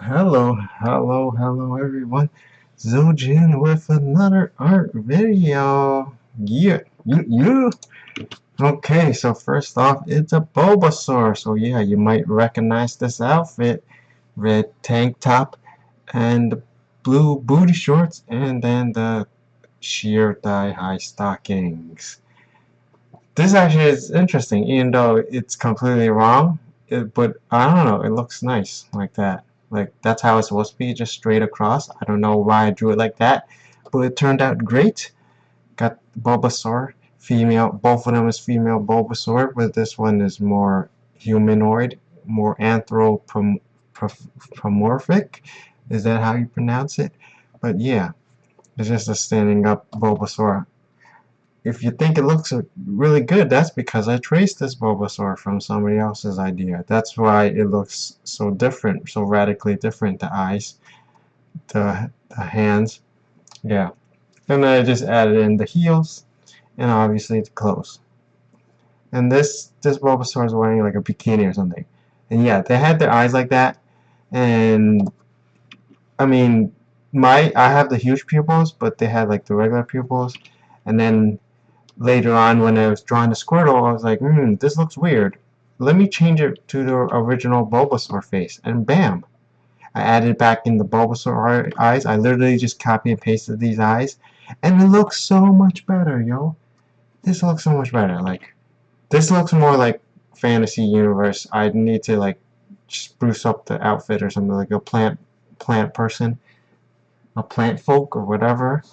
Hello everyone. Ziljin with another art video. Yeah. Okay, so first off, it's a Bulbasaur. So yeah, you might recognize this outfit. Red tank top and the blue booty shorts and then the sheer thigh-high stockings. This actually is interesting, even though it's completely wrong. But I don't know, it looks nice like that. Like that's how it's supposed to be, just straight across. I don't know why I drew it like that, but it turned out great. Got Bulbasaur, female. Both of them is female Bulbasaur, but this one is more humanoid, more anthropomorphic. Is that how you pronounce it? But yeah, it's just a standing up Bulbasaur. If you think it looks really good, that's because I traced this Bulbasaur from somebody else's idea. That's why it looks so different, so radically different. The eyes, the hands, yeah. And then I just added in the heels, and obviously the clothes. And this Bulbasaur is wearing like a bikini or something. And yeah, they had their eyes like that. And I mean, I have the huge pupils, but they had like the regular pupils. And then later on when I was drawing the Squirtle, I was like, this looks weird. Let me change it to the original Bulbasaur face. And bam! I added back in the Bulbasaur eyes. I literally just copy and pasted these eyes. And it looks so much better, yo. This looks so much better. Like, this looks more like fantasy universe. I need to, like, spruce up the outfit or something. Like a plant person. A plant folk or whatever.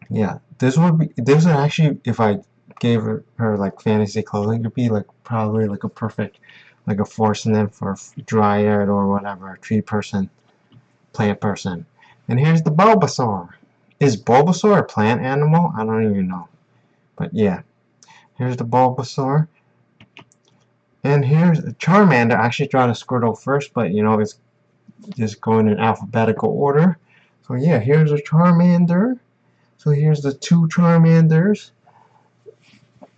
Yeah, this would actually, if I gave her like fantasy clothing, it'd be like probably like a perfect, like a force name for dryad or whatever, tree person, plant person. And here's the Bulbasaur. Is Bulbasaur a plant animal? I don't even know. But yeah, here's the Bulbasaur. And here's Charmander. I actually draw the Squirtle first, but you know, it's just going in alphabetical order. So yeah, here's a Charmander. So here's the two Charmanders.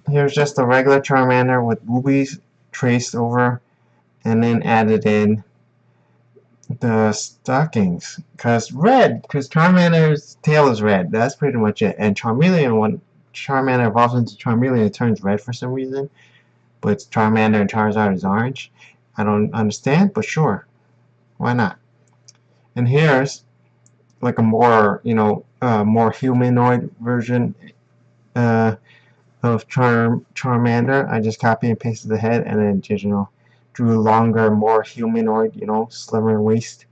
Here's just a regular Charmander with boobies traced over and then added in the stockings. Because Charmander's tail is red. That's pretty much it. And Charmeleon, when Charmander evolves into Charmeleon, it turns red for some reason. But Charmander and Charizard is orange. I don't understand, but sure. Why not? And here's like a more, more humanoid version uh, of Charmander. I just copy and pasted the head and then drew longer, more humanoid, slimmer waist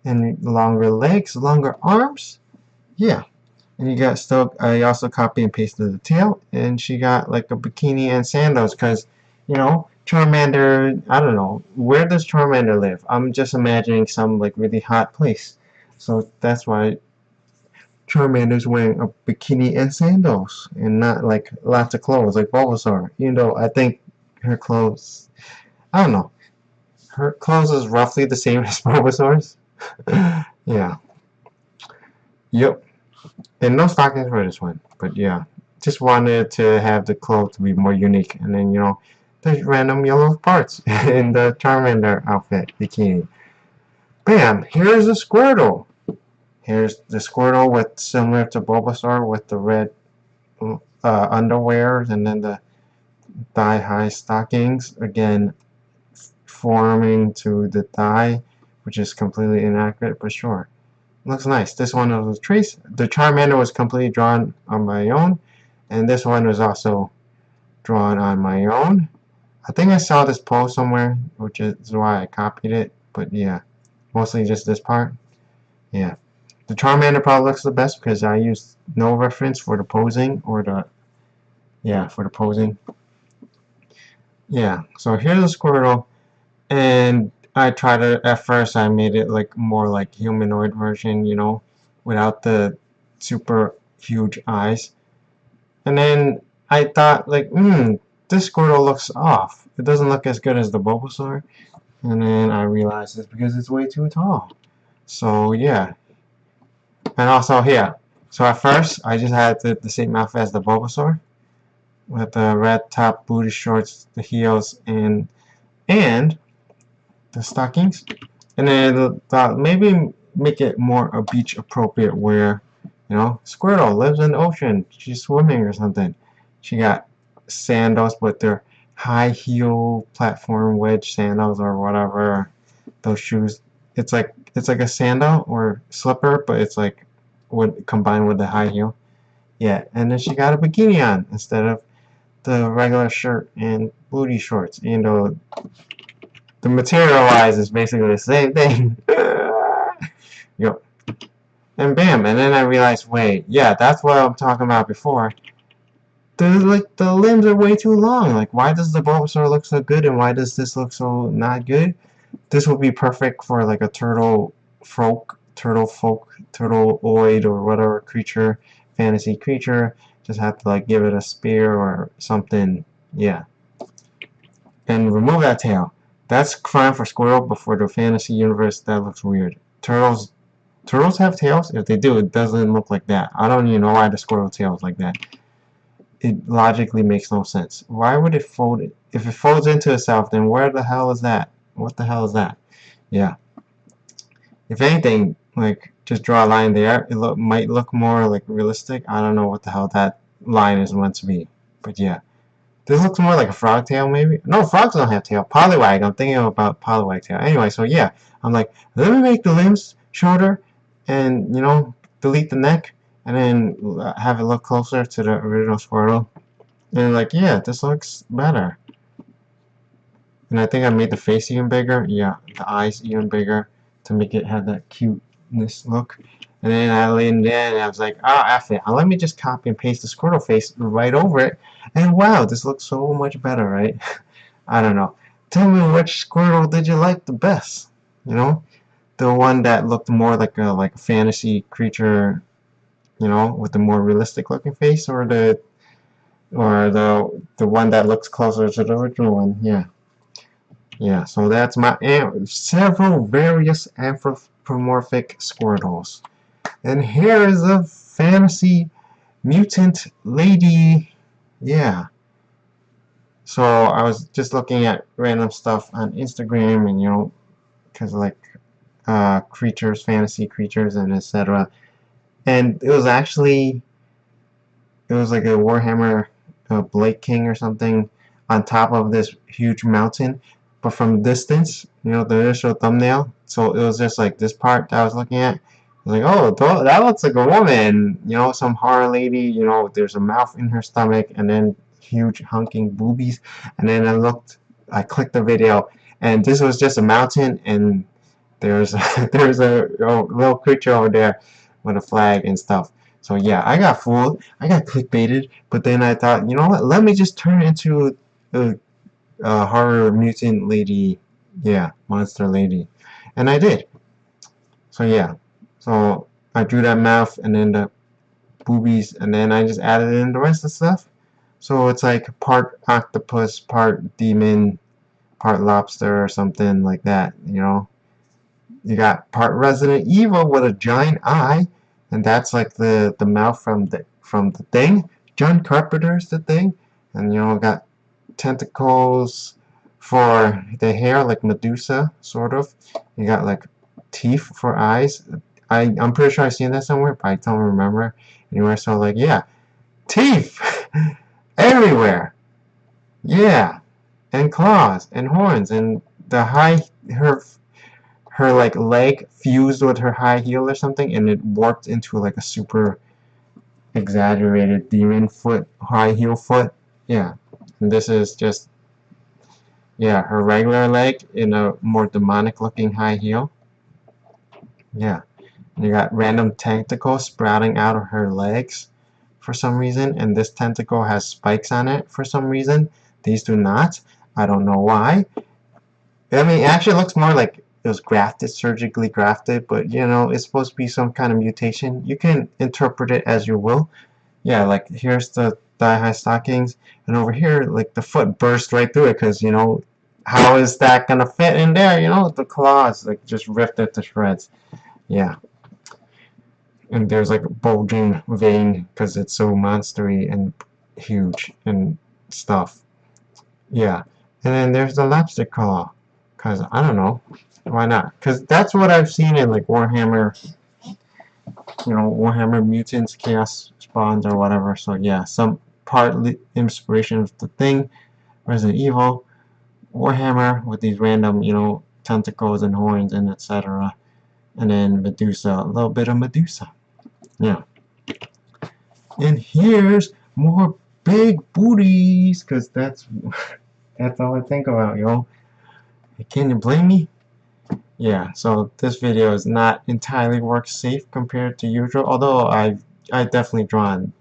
and longer legs, longer arms. Yeah. And you got I also copy and pasted the tail and she got like a bikini and sandals because, Charmander, I don't know, where does Charmander live? I'm just imagining some like really hot place. So that's why Charmander's wearing a bikini and sandals and not like lots of clothes like Bulbasaur. I think her clothes, I don't know, her clothes is roughly the same as Bulbasaur's. Yeah. Yep. And no stockings for this one, but yeah. Just wanted to have the clothes to be more unique. And then, there's random yellow parts in the Charmander outfit bikini. Bam! Here's the Squirtle. Here's the Squirtle with similar to Bulbasaur with the red underwear and then the thigh-high stockings. Again, forming to the thigh, which is completely inaccurate, but sure. Looks nice. This one was trace. The Charmander was completely drawn on my own, and this one was also drawn on my own. I think I saw this post somewhere, which is why I copied it. But yeah, mostly just this part. Yeah. The Charmander probably looks the best because I used no reference for the posing for the posing. Yeah, so here's a Squirtle, and I tried to, at first I made it like more like humanoid version, without the super huge eyes. And then I thought like, this Squirtle looks off. It doesn't look as good as the Bulbasaur. And then I realized it's because it's way too tall. So yeah, and also here. So at first, I just had the same outfit as the Bulbasaur, with the red top, booty shorts, the heels, and the stockings. And then I thought maybe make it more a beach appropriate where, you know, Squirtle lives in the ocean. She's swimming or something. She got sandals, but they're high heel platform wedge sandals or whatever. Those shoes. It's like a sandal or slipper, but it's like would combined with the high heel. Yeah, and then she got a bikini on instead of the regular shirt and booty shorts. You know, the material wise is basically the same thing. Yep. And bam, and then I realized, wait, yeah, that's what I'm talking about before. The limbs are way too long. Like, why does the Bulbasaur look so good, and why does this look so not good? This would be perfect for like a turtleoid, or whatever creature, fantasy creature. Just have to like give it a spear or something. Yeah, and remove that tail. That's fine for Squirtle, but for the fantasy universe, that looks weird. Turtles have tails? If they do, it doesn't look like that. I don't even know why the Squirtle tail is like that. It logically makes no sense. Why would it fold? If it folds into itself, then where the hell is that? What the hell is that? Yeah. If anything, like, just draw a line there. It might look more, like, realistic. I don't know what the hell that line is meant to be. But yeah. This looks more like a frog tail, maybe? No, frogs don't have tail. Poliwag. I'm thinking about Poliwag tail. Anyway, so yeah. I'm like, let me make the limbs shorter and, you know, delete the neck and then have it look closer to the original Squirtle. And like, yeah, this looks better. And I think I made the face even bigger. Yeah, the eyes even bigger to make it have that cuteness look. And then I leaned in and I was like, F it. Let me just copy and paste the Squirtle face right over it. And wow, this looks so much better, right? I don't know. Tell me which Squirtle did you like the best? You know? The one that looked more like a fantasy creature, you know, with the more realistic looking face, or the one that looks closer to the original one. Yeah. Yeah, so that's my several various anthropomorphic Squirtles. And here is a fantasy mutant lady. Yeah. So I was just looking at random stuff on Instagram, and you know, because like creatures, fantasy creatures, and etc. And it was like a Warhammer Blake King or something on top of this huge mountain, but from distance, you know, the initial thumbnail. So it was just like this part that I was looking at. I was like, oh, that looks like a woman, you know, some horror lady. You know, there's a mouth in her stomach, and then huge hunking boobies. And then I clicked the video, and this was just a mountain, and there's there's a little creature over there with a flag and stuff. So yeah, I got fooled. I got clickbaited. But then I thought, you know what? Let me just turn it into a horror mutant lady. Yeah, monster lady. And I did. So yeah. So I drew that mouth and then the boobies, and then I just added in the rest of the stuff. So it's like part octopus, part demon, part lobster or something like that, you know. You got part Resident Evil with a giant eye, and that's like the mouth from the Thing. John Carpenter's The Thing, and you know, got tentacles for the hair like Medusa, sort of. You got like teeth for eyes. I'm pretty sure I've seen that somewhere, but I don't remember anywhere. So like, yeah, teeth everywhere. Yeah, and claws and horns and her like leg fused with her high heel or something, and it warped into like a super exaggerated demon foot, high heel foot. Yeah, and this is just, yeah, her regular leg in a more demonic looking high heel. Yeah, and you got random tentacles sprouting out of her legs for some reason, and this tentacle has spikes on it for some reason. These do not. I don't know why. I mean, it actually looks more like it was grafted, surgically grafted, but you know, it's supposed to be some kind of mutation. You can interpret it as you will. Yeah, like here's the thigh-high stockings, and over here, like the foot burst right through it, because you know, how is that gonna fit in there? You know, the claws like just ripped it to shreds. Yeah, and there's like a bulging vein because it's so monstery and huge and stuff. Yeah, and then there's the lobster claw, because I don't know. Why not? Because that's what I've seen in like Warhammer, Warhammer Mutants, Chaos Spawns, or whatever. So yeah, some partly inspiration of the Thing, Resident Evil, Warhammer with these random, tentacles and horns and etc. And then Medusa, a little bit of Medusa. Yeah. And here's more big booties, because that's all I think about, yo. Can you blame me? Yeah, so this video is not entirely work safe compared to usual, although I definitely drawn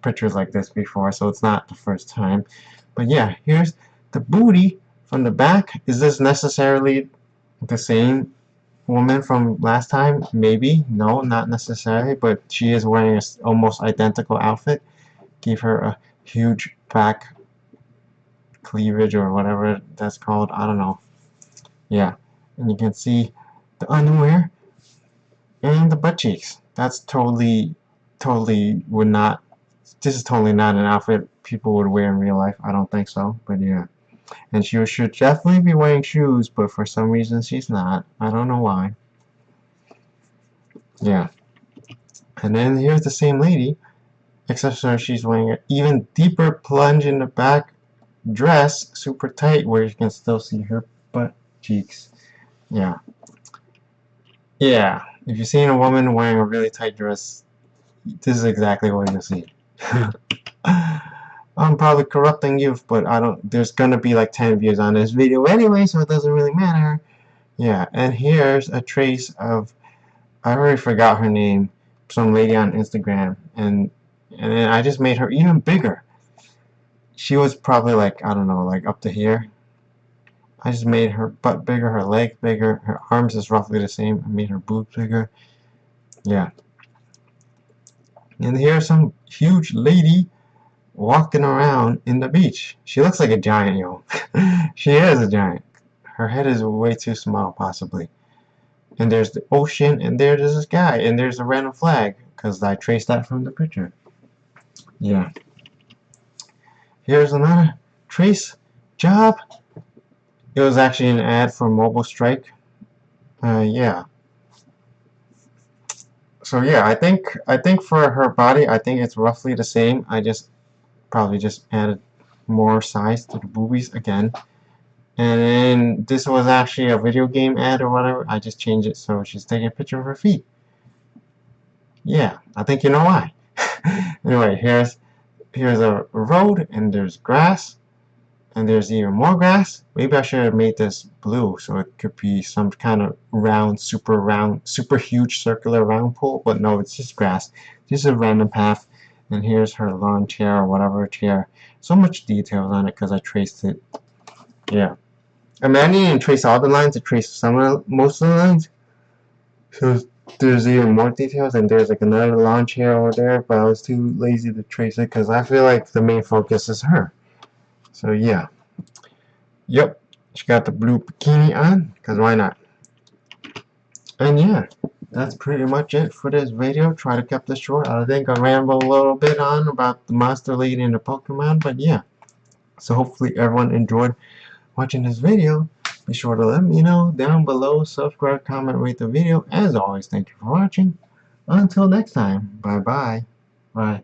pictures like this before, so it's not the first time. But yeah, here's the booty from the back. Is this necessarily the same woman from last time? Maybe. No, not necessarily, but she is wearing a almost identical outfit. Give her a huge back cleavage or whatever that's called. I don't know. Yeah, and you can see the underwear and the butt cheeks. That's totally would not. This is totally not an outfit people would wear in real life. I don't think so, but yeah. And she should definitely be wearing shoes, but for some reason she's not. I don't know why. Yeah. And then here's the same lady, except for she's wearing an even deeper plunge in the back dress, super tight, where you can still see her butt cheeks. Yeah. Yeah. If you're seeing a woman wearing a really tight dress, this is exactly what you'll see. I'm probably corrupting youth, but there's gonna be like 10 views on this video anyway, so it doesn't really matter. Yeah, and here's a trace of, I already forgot her name, some lady on Instagram, and then I just made her even bigger. She was probably like, I don't know, like up to here. I just made her butt bigger, her legs bigger, her arms is roughly the same. I made her boobs bigger. Yeah. And here's some huge lady walking around in the beach. She looks like a giant, yo. She is a giant. Her head is way too small, possibly. And there's the ocean, and there's this guy, and there's a random flag, because I traced that from the picture. Yeah. Here's another trace job. It was actually an ad for Mobile Strike. Yeah. So yeah, I think for her body, I think it's roughly the same. I probably just added more size to the boobies again. And then this was actually a video game ad or whatever. I just changed it so she's taking a picture of her feet. Yeah, I think you know why. Anyway, here's a road, and there's grass, and there's even more grass. Maybe I should have made this blue so it could be some kind of super huge circular round pool, but no, it's just grass. This is a random path, and here's her lawn chair or whatever chair. So much details on it because I traced it. Yeah. I mean, I didn't even trace all the lines. I traced most of the lines. So there's even more details, and there's like another lawn chair over there, but I was too lazy to trace it because I feel like the main focus is her. So yeah. Yep. She got the blue bikini on, because why not? And yeah, that's pretty much it for this video. Try to keep this short. I think I rambled a little bit on about the monster lady and the Pokemon, but yeah. So hopefully everyone enjoyed watching this video. Be sure to let me know down below. Subscribe, comment, rate the video. As always, thank you for watching. Until next time, bye-bye. Bye.